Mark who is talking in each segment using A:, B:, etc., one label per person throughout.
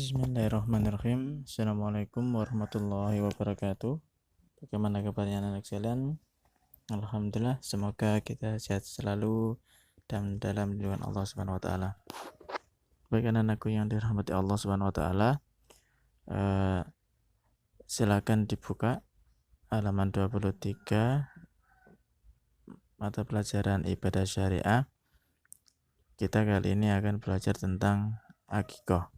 A: Bismillahirrahmanirrahim. Assalamualaikum warahmatullahi wabarakatuh. Bagaimana kabarnya anak sekalian? Alhamdulillah, semoga kita sehat selalu dan dalam lindungan Allah Subhanahu wa taala. Baik anak-anakku yang dirahmati Allah Subhanahu wa taala, silakan dibuka halaman 23 mata pelajaran ibadah syariah. Kita kali ini akan belajar tentang akikah.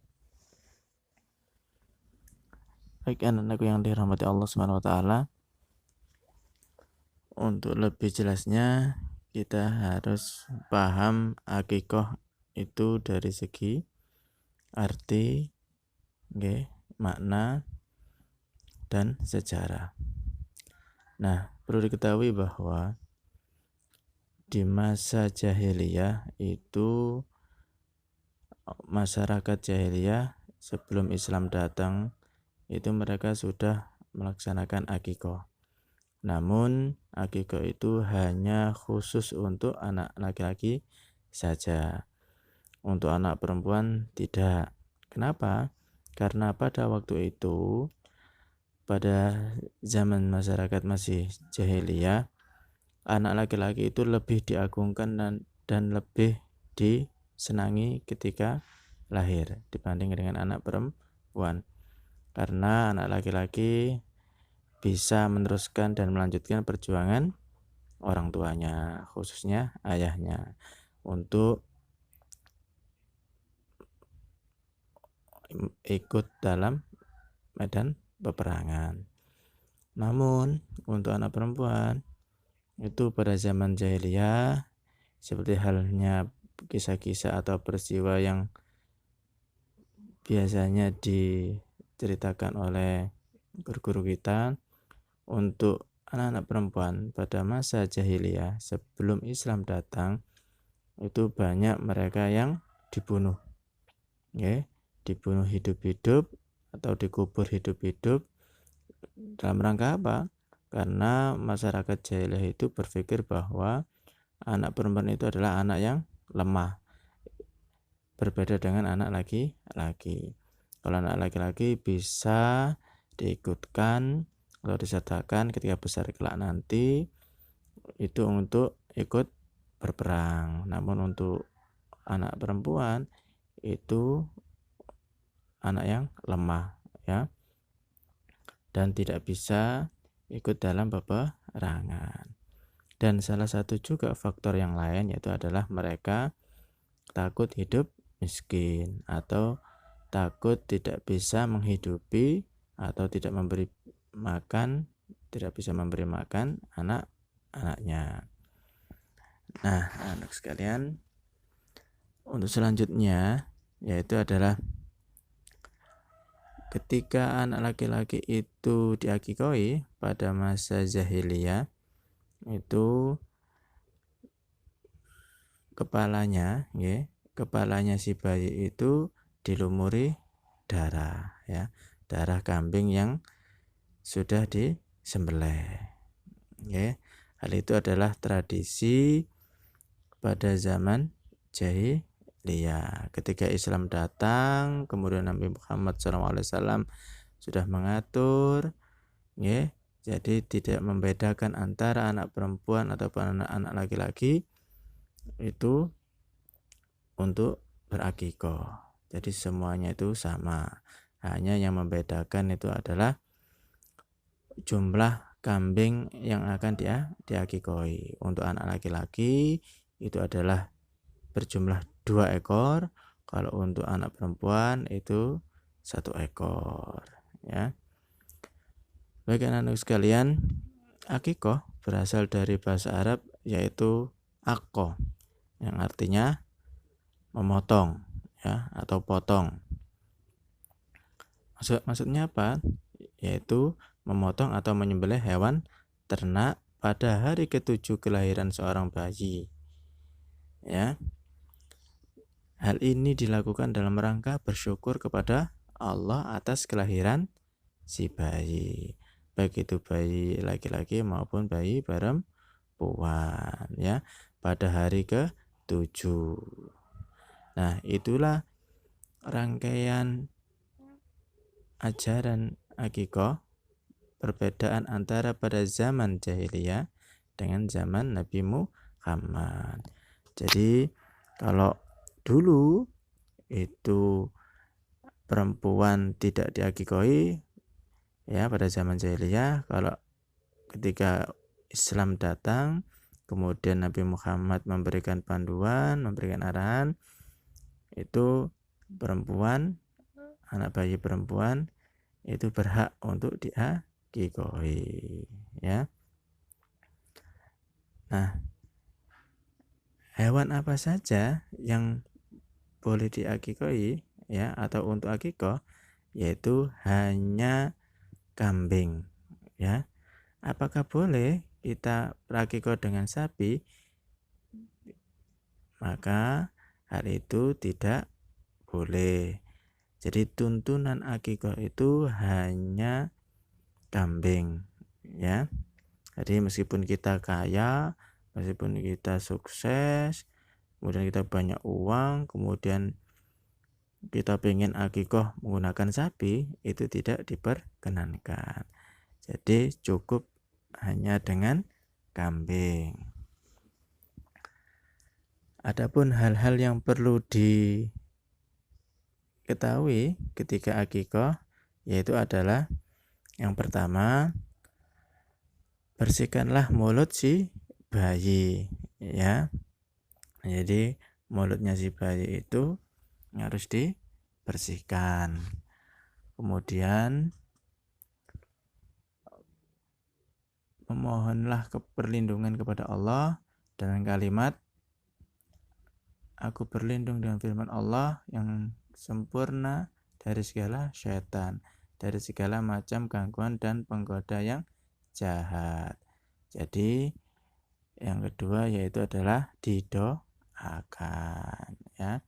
A: Baik anak-anakku yang dirahmati Allah Subhanahu wa taala, untuk lebih jelasnya kita harus paham akikah itu dari segi arti, makna, dan sejarah. Nah, perlu diketahui bahwa di masa jahiliyah itu masyarakat jahiliyah sebelum Islam datang itu mereka sudah melaksanakan akikah. Namun akikah itu hanya khusus untuk anak laki-laki saja. Untuk anak perempuan tidak. Kenapa? Karena pada waktu itu, pada zaman masyarakat masih jahiliyah, anak laki-laki itu lebih diagungkan dan lebih disenangi ketika lahir dibanding dengan anak perempuan. Karena anak laki-laki bisa meneruskan dan melanjutkan perjuangan orang tuanya, khususnya ayahnya, untuk ikut dalam medan peperangan. Namun untuk anak perempuan itu pada zaman jahiliyah, seperti halnya kisah-kisah atau peristiwa yang biasanya diceritakan oleh guru-guru kita, untuk anak-anak perempuan pada masa jahiliyah sebelum Islam datang itu banyak mereka yang dibunuh, dibunuh hidup-hidup atau dikubur hidup-hidup. Dalam rangka apa? Karena masyarakat jahiliyah itu berpikir bahwa anak perempuan itu adalah anak yang lemah, berbeda dengan anak laki-laki. Kalau anak laki-laki bisa diikutkan atau disertakan ketika besar kelak nanti itu untuk ikut berperang. Namun untuk anak perempuan itu anak yang lemah, dan tidak bisa ikut dalam peperangan. Dan salah satu juga faktor yang lain yaitu adalah mereka takut hidup miskin atau takut tidak bisa menghidupi atau tidak bisa memberi makan anak-anaknya. Nah, anak sekalian, untuk selanjutnya yaitu adalah ketika anak laki-laki itu diakikoi pada masa jahiliyah, itu kepalanya si bayi itu dilumuri darah, darah kambing yang sudah disembelih. Hal itu adalah tradisi pada zaman jahiliyah. Ketika Islam datang, kemudian Nabi Muhammad SAW sudah mengatur, jadi tidak membedakan antara anak perempuan ataupun anak laki-laki itu untuk berakikah. Jadi semuanya itu sama. Hanya yang membedakan itu adalah jumlah kambing yang akan diakikoi. Untuk anak laki-laki itu adalah berjumlah 2 ekor. Kalau untuk anak perempuan itu 1 ekor. Baik anak-anak sekalian, akikah berasal dari bahasa Arab yaitu akko, yang artinya memotong, atau potong. Maksudnya apa? Yaitu memotong atau menyembelih hewan ternak pada hari ke-7 kelahiran seorang bayi. Hal ini dilakukan dalam rangka bersyukur kepada Allah atas kelahiran si bayi, baik itu bayi laki-laki maupun bayi perempuan, pada hari ke-7. Nah, itulah rangkaian ajaran akikoh, perbedaan antara pada zaman jahiliyah dengan zaman Nabi Muhammad. Jadi kalau dulu itu perempuan tidak diakikoi ya pada zaman jahiliyah, kalau ketika Islam datang kemudian Nabi Muhammad memberikan panduan, memberikan arahan, itu perempuan, anak bayi perempuan itu berhak untuk diakikoi ya. Nah, hewan apa saja yang boleh diakikoi ya atau untuk akikoh, yaitu hanya kambing ya. Apakah boleh kita berakikoh dengan sapi? Maka hal itu tidak boleh. Jadi tuntunan akikoh itu hanya kambing ya. Jadi meskipun kita kaya, meskipun kita sukses, kemudian kita banyak uang, kemudian kita pengen akikoh menggunakan sapi, itu tidak diperkenankan. Jadi cukup hanya dengan kambing. Adapun hal-hal yang perlu diketahui ketika akikoh, yaitu adalah yang pertama, bersihkanlah mulut si bayi ya. Jadi mulutnya si bayi itu harus dibersihkan. Kemudian memohonlah perlindungan kepada Allah dengan kalimat, aku berlindung dengan firman Allah yang sempurna dari segala syaitan, dari segala macam gangguan dan penggoda yang jahat. Jadi yang kedua yaitu adalah didoakan ya.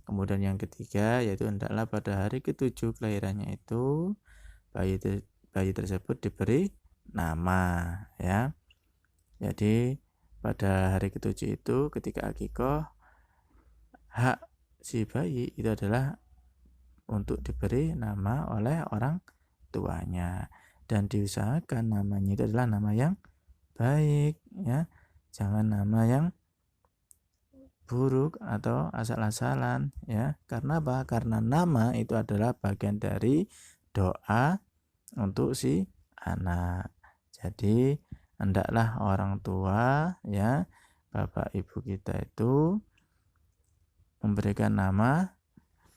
A: Kemudian yang ketiga yaitu hendaklah pada hari ke-7 kelahirannya itu bayi tersebut diberi nama ya. Jadi pada hari ke-7 itu ketika akikoh, hak si bayi itu adalah untuk diberi nama oleh orang tuanya, dan diusahakan namanya itu adalah nama yang baik ya, jangan nama yang buruk atau asal-asalan ya. Karena apa? Karena nama itu adalah bagian dari doa untuk si anak. Jadi hendaklah orang tua ya, bapak ibu kita itu memberikan nama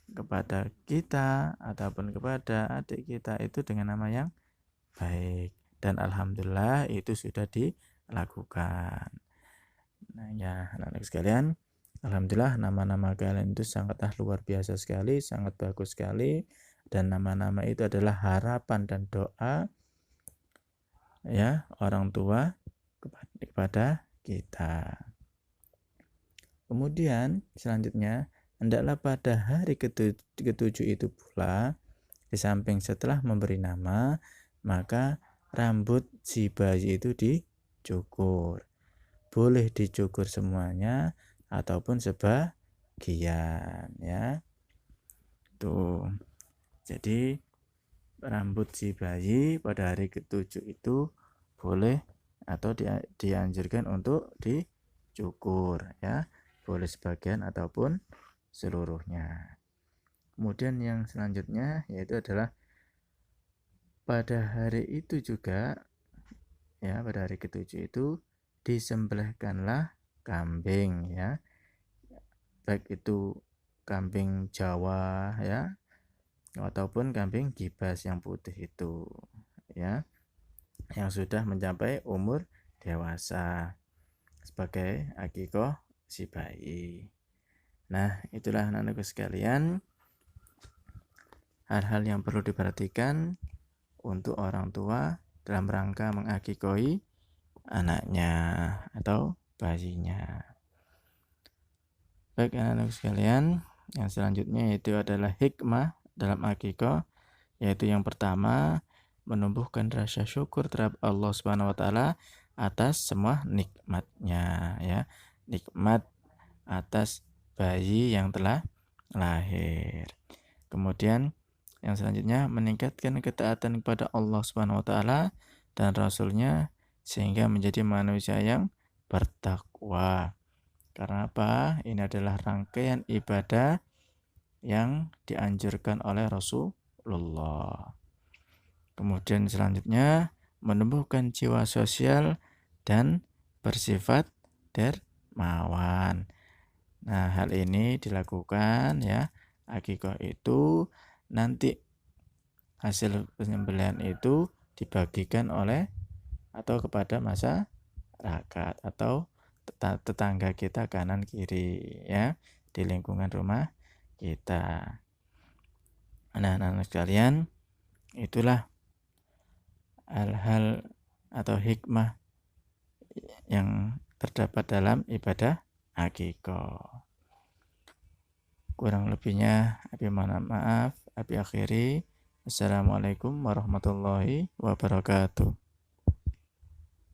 A: kepada kita ataupun kepada adik kita itu dengan nama yang baik, dan alhamdulillah itu sudah dilakukan. Nah ya anak-anak sekalian, alhamdulillah nama-nama kalian itu sangatlah luar biasa sekali, sangat bagus sekali, dan nama-nama itu adalah harapan dan doa ya orang tua kepada kita. Kemudian selanjutnya, hendaklah pada hari ke-7 itu pula, di samping setelah memberi nama, maka rambut si bayi itu dicukur. Boleh dicukur semuanya ataupun sebagian ya. Tuh. Jadi rambut si bayi pada hari ke-7 itu boleh atau dianjurkan untuk dicukur ya. Boleh sebagian ataupun seluruhnya. Kemudian yang selanjutnya yaitu adalah pada hari itu juga ya, pada hari ke-7 itu disembelihkanlah kambing ya, baik itu kambing Jawa ya ataupun kambing gibas yang putih itu ya, yang sudah mencapai umur dewasa sebagai akikoh si bayi. Nah itulah anak-anakku sekalian, hal-hal yang perlu diperhatikan untuk orang tua dalam rangka mengakikoi anaknya atau bayinya. Baik anak-anak sekalian, yang selanjutnya yaitu adalah hikmah dalam akikoh, yaitu yang pertama, menumbuhkan rasa syukur terhadap Allah Subhanahu wa taala atas semua nikmatnya ya. Nikmat atas bayi yang telah lahir. Kemudian Yang selanjutnya meningkatkan ketaatan kepada Allah Subhanahu wa taala dan Rasulnya sehingga menjadi manusia yang bertakwa. Karena apa? Ini adalah rangkaian ibadah yang dianjurkan oleh Rasulullah. Kemudian selanjutnya menumbuhkan jiwa sosial dan bersifat dermawan. Nah, hal ini dilakukan ya. Akikah itu nanti hasil penyembelihan itu dibagikan oleh atau kepada masyarakat atau tetangga kita kanan kiri ya di lingkungan rumah kita. Nah, anak-anak sekalian, itulah hal-hal atau hikmah yang terdapat dalam ibadah akikah. Kurang lebihnya Abi mohon maaf, Abi akhiri. Assalamualaikum warahmatullahi wabarakatuh.